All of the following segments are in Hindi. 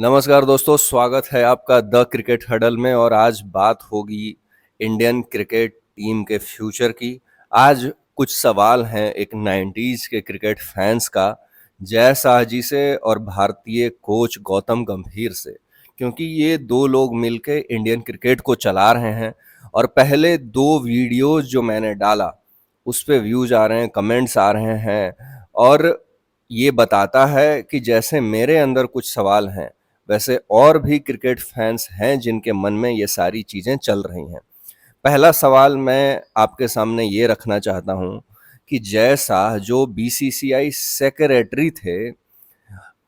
नमस्कार दोस्तों, स्वागत है आपका द क्रिकेट हडल में। और आज बात होगी इंडियन क्रिकेट टीम के फ्यूचर की। आज कुछ सवाल हैं एक 90s के क्रिकेट फैंस का, जय शाह जी से और भारतीय कोच गौतम गंभीर से, क्योंकि ये दो लोग मिलके इंडियन क्रिकेट को चला रहे हैं। और पहले दो वीडियोज जो मैंने डाला उस पे व्यूज आ रहे हैं, कमेंट्स आ रहे हैं, और ये बताता है कि जैसे मेरे अंदर कुछ सवाल हैं वैसे और भी क्रिकेट फैंस हैं जिनके मन में ये सारी चीज़ें चल रही हैं। पहला सवाल मैं आपके सामने ये रखना चाहता हूँ कि जय शाह जो बीसीसीआई सेक्रेटरी थे,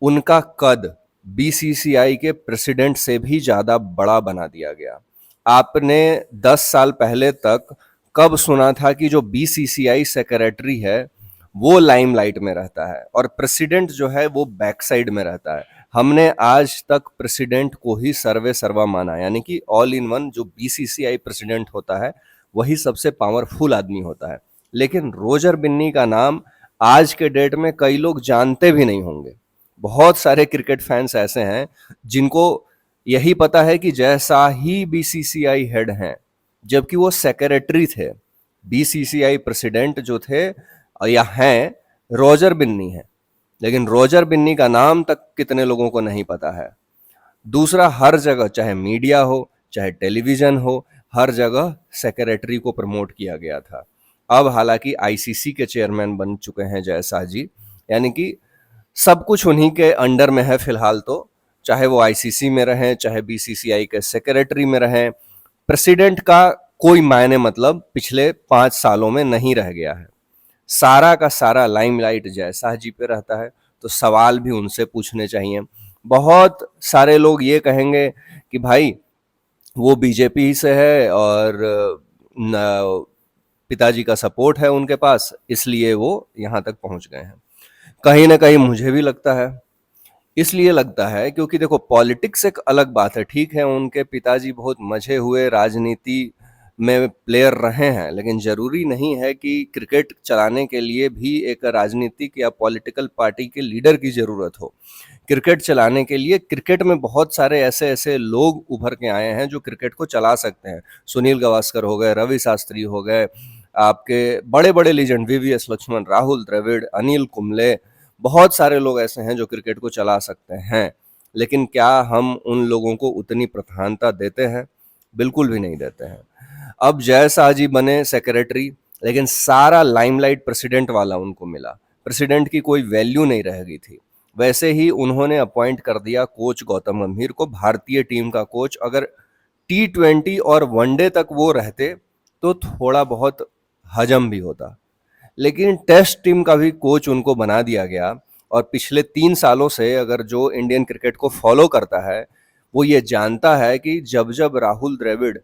उनका कद बीसीसीआई के प्रेसिडेंट से भी ज़्यादा बड़ा बना दिया गया। आपने 10 साल पहले तक कब सुना था कि जो बीसीसीआई सेक्रेटरी है वो लाइमलाइट में रहता है और प्रेसिडेंट जो है वो बैक साइड में रहता है? हमने आज तक प्रेसिडेंट को ही सर्वे सर्वा माना, यानी कि ऑल इन वन जो बीसीसीआई प्रेसिडेंट होता है वही सबसे पावरफुल आदमी होता है। लेकिन रोजर बिन्नी का नाम आज के डेट में कई लोग जानते भी नहीं होंगे। बहुत सारे क्रिकेट फैंस ऐसे हैं जिनको यही पता है कि जय शाह ही बीसीसीआई हेड हैं, जबकि वो सेक्रेटरी थे। बीसीसीआई प्रेसिडेंट जो थे या हैं रोजर बिन्नी है, लेकिन रोजर बिन्नी का नाम तक कितने लोगों को नहीं पता है। दूसरा, हर जगह चाहे मीडिया हो चाहे टेलीविजन हो, हर जगह सेक्रेटरी को प्रमोट किया गया था। अब हालांकि आईसीसी के चेयरमैन बन चुके हैं जय शाह जी, यानी कि सब कुछ उन्हीं के अंडर में है फिलहाल। तो चाहे वो आईसीसी में रहें चाहे बीसीसीआई के सेक्रेटरी में रहें, प्रेसिडेंट का कोई मायने मतलब पिछले 5 सालों में नहीं रह गया है। सारा का सारा लाइमलाइट जय शाह जी पे रहता है, तो सवाल भी उनसे पूछने चाहिए। बहुत सारे लोग ये कहेंगे कि भाई वो बीजेपी से है और पिताजी का सपोर्ट है उनके पास, इसलिए वो यहाँ तक पहुँच गए हैं। कहीं ना कहीं मुझे भी लगता है, इसलिए लगता है क्योंकि देखो, पॉलिटिक्स एक अलग बात है। ठीक है, उनके पिताजी बहुत मजे हुए राजनीति में प्लेयर रहे हैं, लेकिन जरूरी नहीं है कि क्रिकेट चलाने के लिए भी एक राजनीतिक या पॉलिटिकल पार्टी के लीडर की जरूरत हो। क्रिकेट चलाने के लिए क्रिकेट में बहुत सारे ऐसे ऐसे लोग उभर के आए हैं जो क्रिकेट को चला सकते हैं। सुनील गावस्कर हो गए, रवि शास्त्री हो गए, आपके बड़े बड़े लीजेंड वीवीएस लक्ष्मण, राहुल द्रविड़, अनिल कुंबले, बहुत सारे लोग ऐसे हैं जो क्रिकेट को चला सकते हैं। लेकिन क्या हम उन लोगों को उतनी प्रधानता देते हैं? बिल्कुल भी नहीं देते हैं। अब जय शाह जी बने सेक्रेटरी, लेकिन सारा लाइमलाइट प्रेसिडेंट वाला उनको मिला। प्रेसिडेंट की कोई वैल्यू नहीं रह गई थी। वैसे ही उन्होंने अपॉइंट कर दिया कोच गौतम गंभीर को, भारतीय टीम का कोच। अगर T20 और वनडे तक वो रहते तो थोड़ा बहुत हजम भी होता, लेकिन टेस्ट टीम का भी कोच उनको बना दिया गया। और पिछले 3 सालों से अगर जो इंडियन क्रिकेट को फॉलो करता है वो ये जानता है कि जब जब राहुल द्रविड़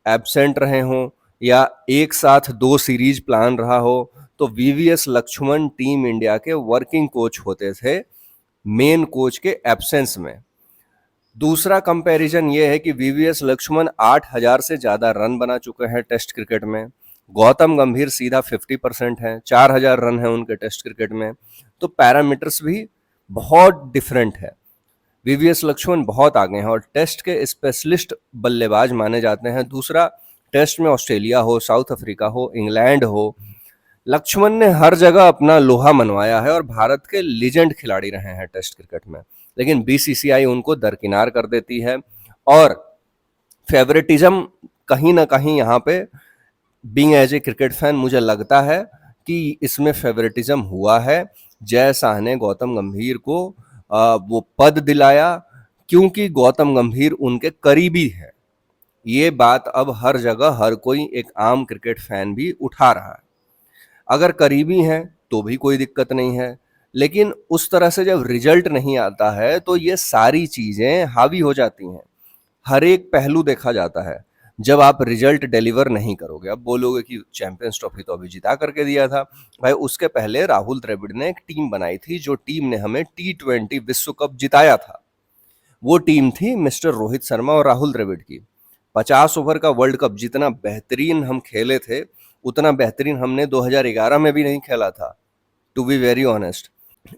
एब्सेंट रहे हों या एक साथ 2 सीरीज प्लान रहा हो, तो वीवीएस लक्ष्मण टीम इंडिया के वर्किंग कोच होते थे मेन कोच के एब्सेंस में। दूसरा कंपैरिजन ये है कि वीवीएस लक्ष्मण 8,000 से ज्यादा रन बना चुके हैं टेस्ट क्रिकेट में। गौतम गंभीर सीधा 50% है, 4,000 रन है उनके टेस्ट क्रिकेट में। तो पैरामीटर्स भी बहुत डिफरेंट है। वीवीएस लक्ष्मण बहुत आगे हैं और टेस्ट के स्पेशलिस्ट बल्लेबाज माने जाते हैं। दूसरा, टेस्ट में ऑस्ट्रेलिया हो, साउथ अफ्रीका हो, इंग्लैंड हो, लक्ष्मण ने हर जगह अपना लोहा मनवाया है और भारत के लीजेंड खिलाड़ी रहे हैं टेस्ट क्रिकेट में। लेकिन बीसीसीआई उनको दरकिनार कर देती है और फेवरेटिज्म कहीं ना कहीं यहाँ पे, being as a cricket fan, मुझे लगता है कि इसमें फेवरेटिज्म हुआ है। जय शाह ने गौतम गंभीर को वो पद दिलाया क्योंकि गौतम गंभीर उनके करीबी है। ये बात अब हर जगह हर कोई एक आम क्रिकेट फैन भी उठा रहा है। अगर करीबी हैं तो भी कोई दिक्कत नहीं है, लेकिन उस तरह से जब रिजल्ट नहीं आता है तो ये सारी चीजें हावी हो जाती हैं। हर एक पहलू देखा जाता है। जब आप रिजल्ट डिलीवर नहीं करोगे, अब बोलोगे कि चैंपियंस ट्रॉफी तो अभी जिता करके दिया था। भाई, उसके पहले राहुल द्रविड़ ने एक टीम बनाई थी, जो टीम ने हमें T20 विश्व कप जिताया था। वो टीम थी मिस्टर रोहित शर्मा और राहुल द्रविड़ की। 50 ओवर का वर्ल्ड कप जितना बेहतरीन हम खेले थे, उतना बेहतरीन हमने 2011 में भी नहीं खेला था, टू बी वेरी ऑनेस्ट।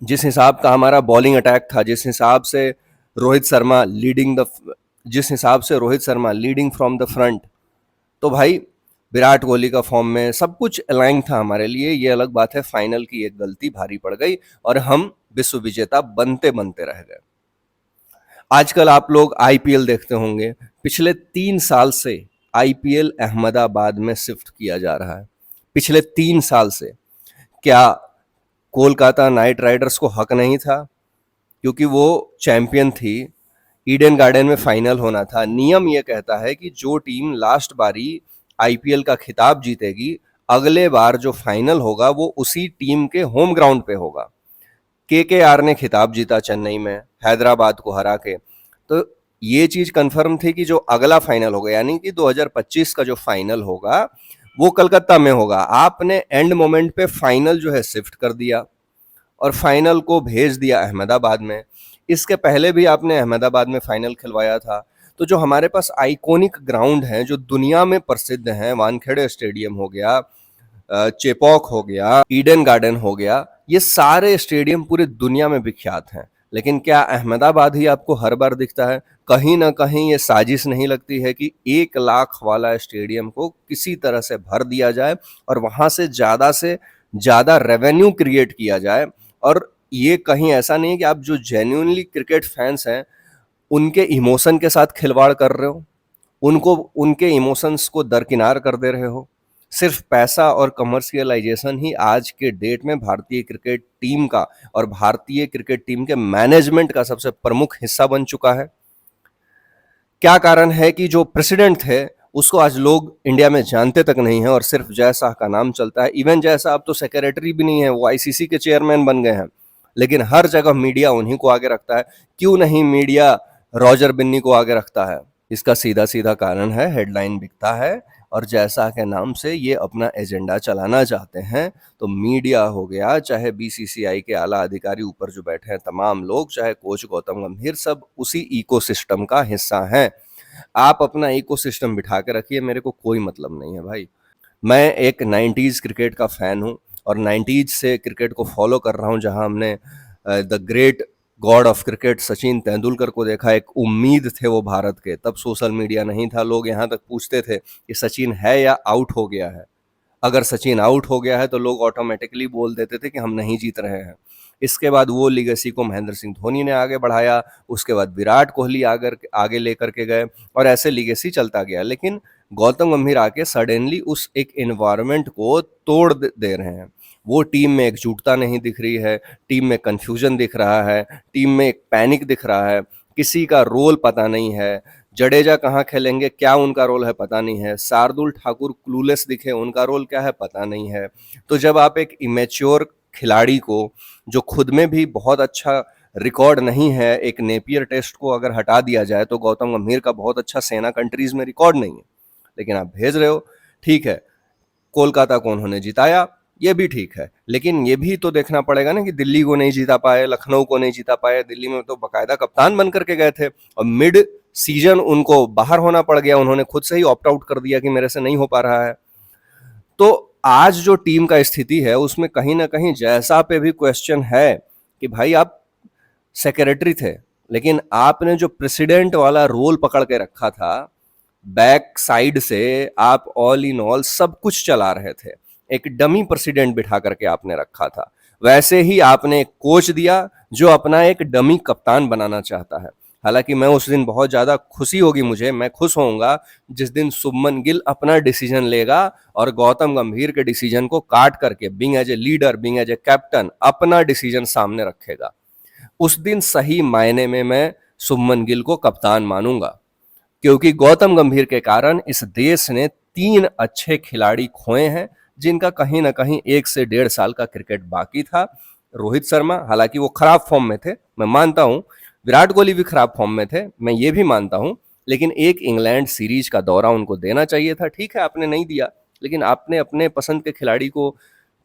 जिस हिसाब का हमारा बॉलिंग अटैक था, जिस हिसाब से रोहित शर्मा लीडिंग द जिस हिसाब से Rohit Sharma leading from the front, तो भाई विराट कोहली का फॉर्म में सब कुछ अलाइन था हमारे लिए। ये अलग बात है फाइनल की एक गलती भारी पड़ गई और हम विश्व विजेता बनते बनते रह गए। आजकल आप लोग आईपीएल देखते होंगे, पिछले 3 साल से आईपीएल अहमदाबाद में शिफ्ट किया जा रहा है। पिछले 3 साल से क्या कोलकाता नाइट राइडर्स को हक नहीं था? क्योंकि वो चैंपियन थी, ईडन गार्डन में फाइनल होना था। नियम ये कहता है कि जो टीम लास्ट बारी आईपीएल का खिताब जीतेगी, अगले बार जो फाइनल होगा वो उसी टीम के होम ग्राउंड पे होगा। केकेआर ने खिताब जीता चेन्नई में हैदराबाद को हरा के, तो ये चीज कंफर्म थी कि जो अगला फाइनल होगा यानी कि 2025 का जो फाइनल होगा वो कलकत्ता में होगा। आपने एंड मोमेंट पे फाइनल जो है शिफ्ट कर दिया और फाइनल को भेज दिया अहमदाबाद में। इसके पहले भी आपने अहमदाबाद में फाइनल खिलवाया था। तो जो हमारे पास आइकॉनिक ग्राउंड हैं जो दुनिया में प्रसिद्ध हैं, वानखेड़े स्टेडियम हो गया, चेपॉक हो गया, ईडन गार्डन हो गया, ये सारे स्टेडियम पूरी दुनिया में विख्यात हैं। लेकिन क्या अहमदाबाद ही आपको हर बार दिखता है? कहीं ना कहीं ये साजिश नहीं लगती है कि 1 लाख वाला स्टेडियम को किसी तरह से भर दिया जाए और वहां से ज्यादा रेवेन्यू क्रिएट किया जाए? और ये कहीं ऐसा नहीं है कि आप जो जेन्युइनली क्रिकेट फैंस हैं उनके इमोशन के साथ खिलवाड़ कर रहे हो, उनको उनके इमोशंस को दरकिनार कर दे रहे हो। सिर्फ पैसा और कमर्शियलाइजेशन ही आज के डेट में भारतीय क्रिकेट टीम का और भारतीय क्रिकेट टीम के मैनेजमेंट का सबसे प्रमुख हिस्सा बन चुका है। क्या कारण है कि जो प्रेसिडेंट थे उसको आज लोग इंडिया में जानते तक नहीं है और सिर्फ जय शाह का नाम चलता है। इवन जय शाह अब तो सेक्रेटरी भी नहीं है, वो आईसीसी के चेयरमैन बन गए हैं, लेकिन हर जगह मीडिया उन्हीं को आगे रखता है। क्यों नहीं मीडिया रॉजर बिन्नी को आगे रखता है? इसका सीधा सीधा कारण है हेडलाइन बिकता है और जैसा के नाम से ये अपना एजेंडा चलाना चाहते हैं। तो मीडिया हो गया, चाहे बीसीसीआई के आला अधिकारी ऊपर जो बैठे हैं तमाम लोग, चाहे कोच गौतम गंभीर, सब उसी इकोसिस्टम का हिस्सा हैं। आप अपना इकोसिस्टम बिठा के रखिए, मेरे को कोई मतलब नहीं है भाई। मैं एक 90s क्रिकेट का फैन हूँ और 90s से क्रिकेट को फॉलो कर रहा हूँ, जहां हमने the great God of cricket Sachin Tendulkar को देखा। एक उम्मीद थे वो भारत के, तब सोशल मीडिया नहीं था, लोग यहाँ तक पूछते थे कि सचिन है या आउट हो गया है। अगर सचिन आउट हो गया है तो लोग ऑटोमेटिकली बोल देते थे कि हम नहीं जीत रहे हैं। इसके बाद वो लीगेसी को महेंद्र सिंह धोनी ने आगे बढ़ाया, उसके बाद विराट कोहली आगे लेकर के गए और ऐसे लीगेसी चलता गया। लेकिन गौतम गंभीर आके सडनली उस एक एनवायरनमेंट को तोड़ दे रहे हैं। वो टीम में एकजुटता नहीं दिख रही है, टीम में कंफ्यूजन दिख रहा है, टीम में एक पैनिक दिख रहा है, किसी का रोल पता नहीं है। जडेजा कहाँ खेलेंगे, क्या उनका रोल है पता नहीं है। शार्दुल ठाकुर क्लूलेस दिखे, उनका रोल क्या है पता नहीं है। तो जब आप एक इमेच्योर खिलाड़ी को, जो खुद में भी बहुत अच्छा रिकॉर्ड नहीं है, एक नेपियर टेस्ट को अगर हटा दिया जाए तो गौतम गंभीर का बहुत अच्छा सेना कंट्रीज में रिकॉर्ड नहीं है, लेकिन आप भेज रहे हो, ठीक है। कोलकाता को उन्होंने जिताया, ये भी ठीक है, लेकिन ये भी तो देखना पड़ेगा ना कि दिल्ली को नहीं जीता पाए, लखनऊ को नहीं जीता पाए। दिल्ली में तो बकायदा कप्तान बन करके गए थे और मिड सीजन उनको बाहर होना पड़ गया, उन्होंने खुद से ही ऑप्ट आउट कर दिया कि मेरे से नहीं हो पा रहा है। तो आज जो टीम का स्थिति है उसमें कहीं ना कहीं जैसा पे भी क्वेश्चन है कि भाई आप सेक्रेटरी थे, लेकिन आपने जो प्रेसिडेंट वाला रोल पकड़ के रखा था, बैक साइड से आप ऑल इन ऑल सब कुछ चला रहे थे। एक डमी प्रेसिडेंट बिठा करके आपने रखा था। वैसे ही आपने एक कोच दिया जो अपना एक डमी कप्तान बनाना चाहता है। हालांकि मैं उस दिन बहुत ज्यादा खुशी होगी मुझे, मैं खुश होऊंगा जिस दिन शुभमन गिल अपना डिसीजन लेगा और गौतम गंभीर के डिसीजन को काट करके being as a leader, being as a captain अपना डिसीजन सामने रखेगा। उस दिन सही मायने में मैं शुभमन गिल को कप्तान मानूंगा, क्योंकि गौतम गंभीर के कारण इस देश ने 3 अच्छे खिलाड़ी खोए हैं जिनका कहीं ना कहीं 1 से 1.5 साल का क्रिकेट बाकी था। रोहित शर्मा, हालांकि वो खराब फॉर्म में थे, मैं मानता हूं। विराट कोहली भी खराब फॉर्म में थे, मैं ये भी मानता हूं। लेकिन एक इंग्लैंड सीरीज का दौरा उनको देना चाहिए था। ठीक है, आपने नहीं दिया, लेकिन आपने अपने पसंद के खिलाड़ी को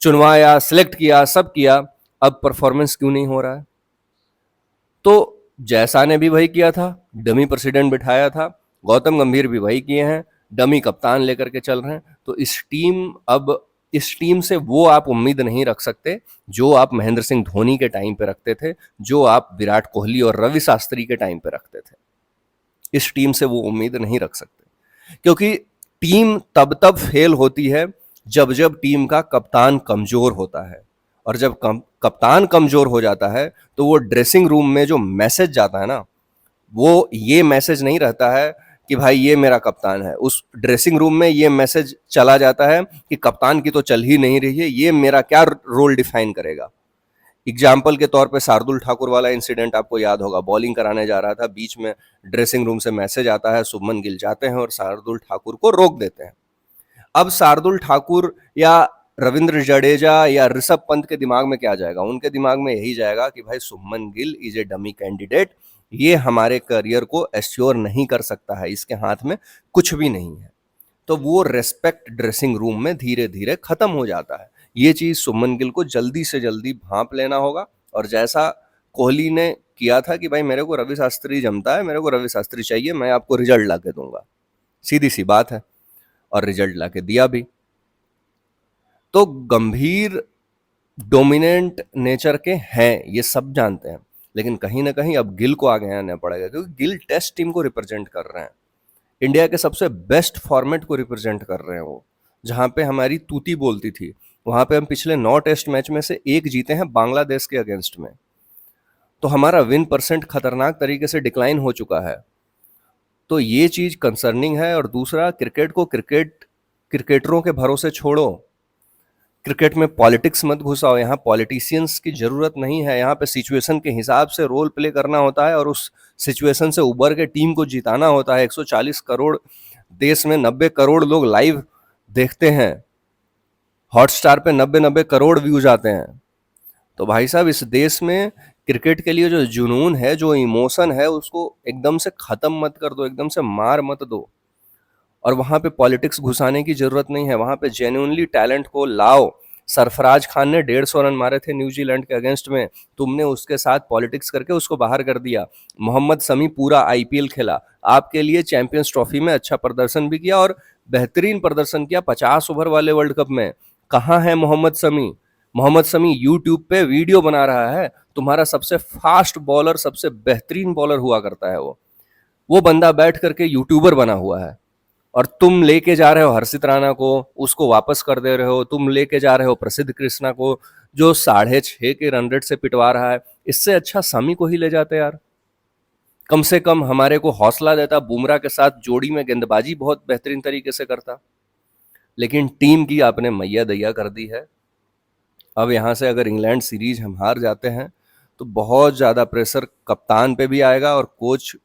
चुनवाया, सिलेक्ट किया, सब किया। अब परफॉर्मेंस क्यों नहीं हो रहा है? तो जैसा ने भी वही किया था, डमी प्रेसिडेंट बिठाया था। गौतम गंभीर भी वही किए हैं, डमी कप्तान लेकर के चल रहे हैं। तो इस टीम अब इस टीम से वो आप उम्मीद नहीं रख सकते जो आप महेंद्र सिंह धोनी के टाइम पे रखते थे, जो आप विराट कोहली और रवि शास्त्री के टाइम पे रखते थे। इस टीम से वो उम्मीद नहीं रख सकते, क्योंकि टीम तब तब फेल होती है जब जब टीम का कप्तान कमजोर होता है, और जब कप्तान कमजोर हो जाता है तो वो ड्रेसिंग रूम में जो मैसेज जाता है ना, वो ये मैसेज नहीं रहता है कि भाई ये मेरा कप्तान है। उस ड्रेसिंग रूम में ये मैसेज चला जाता है कि कप्तान की तो चल ही नहीं रही है, ये मेरा क्या रोल डिफाइन करेगा। एग्जाम्पल के तौर पे शार्दुल ठाकुर वाला इंसिडेंट आपको याद होगा, बॉलिंग कराने जा रहा था, बीच में ड्रेसिंग रूम से मैसेज आता है, शुभमन गिल जाते हैं और शार्दुल ठाकुर को रोक देते हैं। अब शार्दुल ठाकुर या रविंद्र जडेजा या ऋषभ पंत के दिमाग में क्या जाएगा? उनके दिमाग में यही जाएगा कि भाई Shubman Gill is a dummy candidate, ये हमारे करियर को एश्योर नहीं कर सकता है, इसके हाथ में कुछ भी नहीं है। तो वो रेस्पेक्ट ड्रेसिंग रूम में धीरे धीरे खत्म हो जाता है। ये चीज शुभमन गिल को जल्दी से जल्दी भांप लेना होगा, और जैसा कोहली ने किया था कि भाई मेरे को रवि शास्त्री जमता है, मेरे को रवि शास्त्री चाहिए, मैं आपको रिजल्ट ला के दूंगा, सीधी सी बात है, और रिजल्ट ला के दिया भी। तो गंभीर डोमिनेंट नेचर के हैं, ये सब जानते हैं, लेकिन कहीं ना कहीं अब गिल को आगे आना पड़ेगा, क्योंकि गिल टेस्ट टीम को रिप्रेजेंट कर रहे हैं, इंडिया के सबसे बेस्ट फॉर्मेट को रिप्रेजेंट कर रहे हैं वो, जहां पे हमारी तूती बोलती थी, वहां पे हम पिछले 9 टेस्ट मैच में से 1 जीते हैं बांग्लादेश के अगेंस्ट में। तो हमारा विन परसेंट खतरनाक तरीके से डिक्लाइन हो चुका है। तो ये चीज कंसर्निंग है। और दूसरा, क्रिकेट को क्रिकेटरों के भरोसे छोड़ो, क्रिकेट में पॉलिटिक्स मत घुसाओ, यहाँ पॉलिटिशियंस की जरूरत नहीं है, यहाँ पे सिचुएशन के हिसाब से रोल प्ले करना होता है, और उस सिचुएशन से उबर के टीम को जिताना होता है। 140 करोड़ देश में 90 करोड़ लोग लाइव देखते हैं, हॉटस्टार पे 90 करोड़ व्यूज आते हैं। तो भाई साहब, इस देश में क्रिकेट के लिए जो जुनून है, जो इमोशन है, उसको एकदम से खत्म मत कर दो, एकदम से मार मत दो। और वहां पे पॉलिटिक्स घुसाने की जरूरत नहीं है, वहां पे जेन्युइनली टैलेंट को लाओ। सरफराज खान ने 150 रन मारे थे न्यूजीलैंड के अगेंस्ट में, तुमने उसके साथ पॉलिटिक्स करके उसको बाहर कर दिया। मोहम्मद शमी पूरा आईपीएल खेला, आपके लिए चैंपियंस ट्रॉफी में अच्छा प्रदर्शन भी किया और बेहतरीन प्रदर्शन किया 50 ओवर वाले वर्ल्ड कप में। कहाँ है मोहम्मद शमी? मोहम्मद शमी यूट्यूब पे वीडियो बना रहा है, तुम्हारा सबसे फास्ट बॉलर, सबसे बेहतरीन बॉलर हुआ करता है वो बंदा बैठ करके यूट्यूबर बना हुआ है, और तुम लेके जा रहे हो हर्षित राणा को, उसको वापस कर दे रहे हो। तुम लेके जा रहे हो प्रसिद्ध कृष्णा को, जो 6.5 के रन रेट से पिटवा रहा है। इससे अच्छा शमी को ही ले जाते यार, कम से कम हमारे को हौसला देता, बुमराह के साथ जोड़ी में गेंदबाजी बहुत बेहतरीन तरीके से करता। लेकिन टीम की आपने मैया दैया कर दी है। अब यहाँ से अगर इंग्लैंड सीरीज हम हार जाते हैं तो बहुत ज़्यादा प्रेशर कप्तान पे भी आएगा और कोच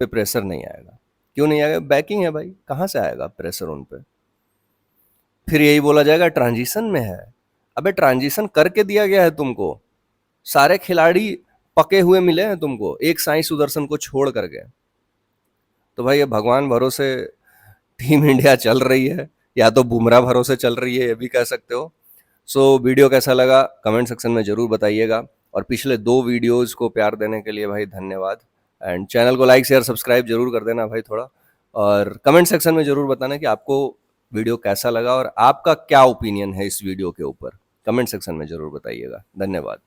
पे प्रेशर नहीं आएगा। क्यों नहीं आएगा? बैकिंग है भाई, कहाँ से आएगा प्रेशर उन पे? फिर यही बोला जाएगा ट्रांजिशन में है। अबे ट्रांजिशन करके दिया गया है तुमको, सारे खिलाड़ी पके हुए मिले हैं तुमको, एक साई सुदर्शन को छोड़ करके। तो भाई ये भगवान भरोसे टीम इंडिया चल रही है, या तो बुमराह भरोसे चल रही है, ये भी कह सकते हो। सो वीडियो कैसा लगा कमेंट सेक्शन में जरूर बताइएगा, और पिछले 2 वीडियोस को प्यार देने के लिए भाई धन्यवाद। एंड चैनल को लाइक शेयर सब्सक्राइब जरूर कर देना भाई थोड़ा, और कमेंट सेक्शन में जरूर बताना कि आपको वीडियो कैसा लगा और आपका क्या ओपिनियन है इस वीडियो के ऊपर। कमेंट सेक्शन में जरूर बताइएगा। धन्यवाद।